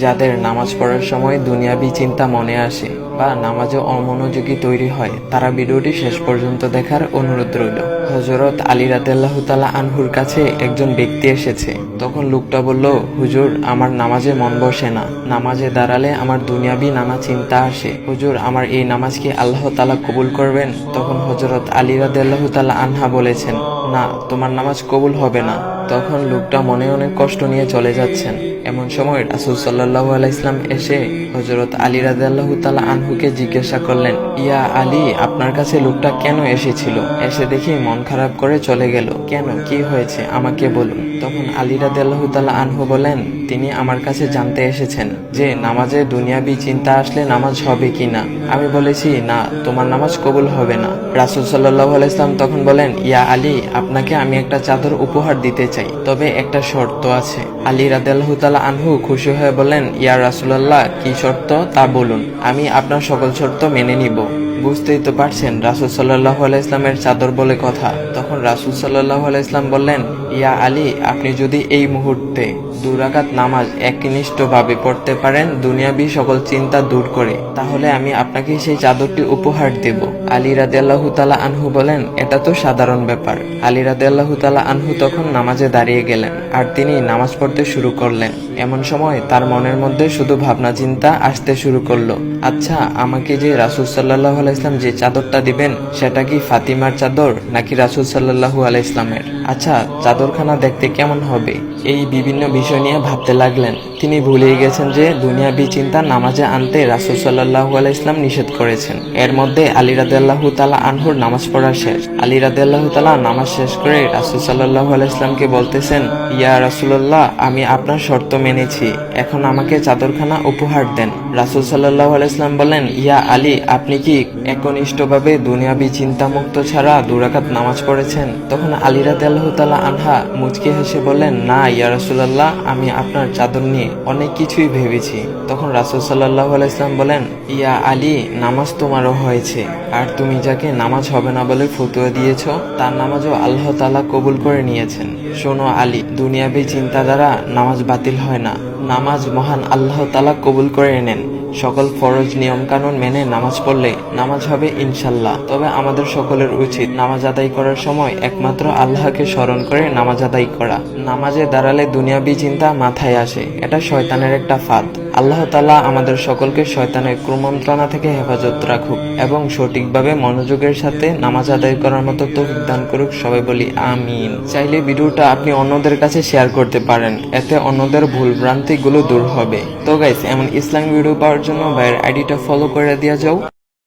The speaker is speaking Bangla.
যাদের নামাজ পড়ার সময় দুনিয়াবি চিন্তা মনে আসে বা নামাজে অমনোযোগী তৈরি হয়, তারা ভিডিওটি শেষ পর্যন্ত দেখার অনুরোধ রইল। হযরত আলী রাদিয়াল্লাহু তাআলা আনহুর কাছে একজন ব্যক্তি এসেছে। তখন লোকটা বলল, হুজুর, আমার নামাজে মন বসে না। নামাজে দাঁড়ালে আমার দুনিয়াবি নানা চিন্তা আসে। হুজুর, আমার এই নামাজ কি আল্লাহ তাআলা কবুল করবেন? তখন হযরত আলী রাদিয়াল্লাহু তাআলা আনহা বলেছেন, না, তোমার নামাজ কবুল হবে না। তখন লোকটা মনে অনেক কষ্ট নিয়ে চলে যাচ্ছেন। এমন সময় রাসূল সাল্লাল্লাহু আলাইহি ওয়াসাল্লাম এসে হযরত আলী রাদিয়াল্লাহু তাআলা আনহুকে জিজ্ঞাসা করলেন, ইয়া আলী, আপনার কাছে লোকটা কেন এসেছিল? এসে দেখি মন খারাপ করে চলে গেল। কেন, কি হয়েছে আমাকে বলুন। তখন আলী রাদিয়াল্লাহু তাআলা আনহু বলেন, তিনি আমার কাছে জানতে এসেছেন যে নামাজে দুনিয়াবি চিন্তা আসলে নামাজ হবে কিনা। আমি বলেছি, না, তোমার নামাজ কবুল হবে না। রাসূল সাল্লাল্লাহু আলাইহি ওয়াসাল্লাম তখন বলেন, ইয়া আলী, আপনাকে আমি একটা চাদর উপহার দিতে চাই, তবে একটা শর্ত আছে। আলী রাদিয়াল্লাহু তাআলা আনহু খুশি হয়ে বলেন, ইয়া রাসূলুল্লাহ, কি শর্ত তা বলুন, আমি আপনার সকল শর্ত মেনে নিব। বুঝতেই তো পারছেন রাসূল সাল্লাল্লাহু আলাইহি ওয়াসাল্লামের চাদর বলে কথা। তখন রাসূল সাল্লাল্লাহু আলাইহি ওয়াসাল্লাম বললেন, ইয়া আলী, আপনি যদি এই মুহূর্তে 2 রাকাত নামাজ একনিষ্ঠভাবে পড়তে পারেন দুনিয়াবি সকল চিন্তা দূর করে, তাহলে আমি আপনাকে সেই চাদরটি উপহার দেব। আলী রাদিয়াল্লাহু তাআলা আনহু বলেন, এটা তো সাধারণ ব্যাপার। আলী রাদিয়াল্লাহু তাআলা আনহু তখন নামাজে দাঁড়িয়ে গেলেন আর তিনি নামাজ পড়তে শুরু করলেন। এমন সময় তার মনের মধ্যে শুধু ভাবনা চিন্তা আসতে শুরু করলো, আচ্ছা, আমাকে যে রাসূল সাল্লাল্লাহু আলাইহি ওয়াসাল্লাম যে চাদরটা দিবেন, সেটা কি ফাতিমার চাদর নাকি রাসূল সাল্লাল্লাহু আলাইহি ওয়াসাল্লামের? আচ্ছা, চাদরখানা দেখতে কেমন হবে? এই বিভিন্ন বিষয় নিয়ে ভাবতে লাগলেন। তিনি ভুলেই গেছেন যে দুনিয়াবি চিন্তা নামাজে আনতে রাসূল সাল্লাল্লাহু আলাইহি ওয়াসাল্লাম নিষেধ করেছেন। এর মধ্যে আলী রাদিয়াল্লাহু তাআলা আনহুর নামাজ পড়া শেষ। আলী রাদিয়াল্লাহু তাআলা নামাজ শেষ করে রাসূল সাল্লাল্লাহু আলাইহি ওয়াসাল্লামকে বলতেছেন, ইয়া রাসূলুল্লাহ, আমি আপনার শর্ত মেনেছি, এখন আমাকে চাদরখানা উপহার দেন। রাসূল সাল্লাল্লাহু আলাইহি ওয়াসাল্লাম বলেন, ইয়া আলী, আপনি কি একনিষ্ঠভাবে দুনিয়াবি চিন্তামুক্ত ছাড়া 2 রাকাত নামাজ পড়েছেন? তখন আলী রাদিয়াল্লাহু তাআলা আনহা মুচকি হেসে বললেন, না ইয়া রাসূলুল্লাহ, আমি আপনার চাদর নিয়ে অনেক কিছুই ভেবেছি। তখন রাসূল সাল্লাল্লাহু আলাইহি ওয়াসাল্লাম বলেন, ইয়া আলী, নামাজ তোমারও হয়েছে, আর তুমি যাকে নামাজ হবে না বলে ফতোয়া দিয়েছো, তার নামাজও আল্লাহ তাআলা কবুল করে নিয়েছেন। শোনো আলী, দুনিয়াবি চিন্তা দ্বারা নামাজ বাতিল হয় না, নামাজ মহান আল্লাহ তাআলা কবুল করে নেন। সকল ফরজ নিয়ম কানুন মেনে নামাজ পড়লে নামাজ হবে ইনশাল্লাহ। তবে আমাদের সকলের উচিত নামাজ আদায় করার সময় একমাত্র আল্লাহকে স্মরণ করে নামাজ আদায় করা। নামাজে দাঁড়ালে দুনিয়াবি চিন্তা মাথায় আসে, এটা শয়তানের একটা ফাঁদ। আল্লাহ তাআলা আমাদের সকলকে শয়তানের কুমন্ত্রণা থেকে হেফাজত রাখুক এবং সঠিকভাবে মনোযোগের সাথে নামাজ আদায় করার মতো তৌফিক দান করুক। সবাই বলি আমিন। চাইলে ভিডিওটা আপনি অন্যদের কাছে শেয়ার করতে পারেন, এতে অন্যদের ভুল ভ্রান্তি গুলো দূর হবে। তো গাইস, এমন ইসলামিক ভিডিও পাওয়ার জন্য ভাইয়ের আইডিটা ফলো করে দেওয়া যাও।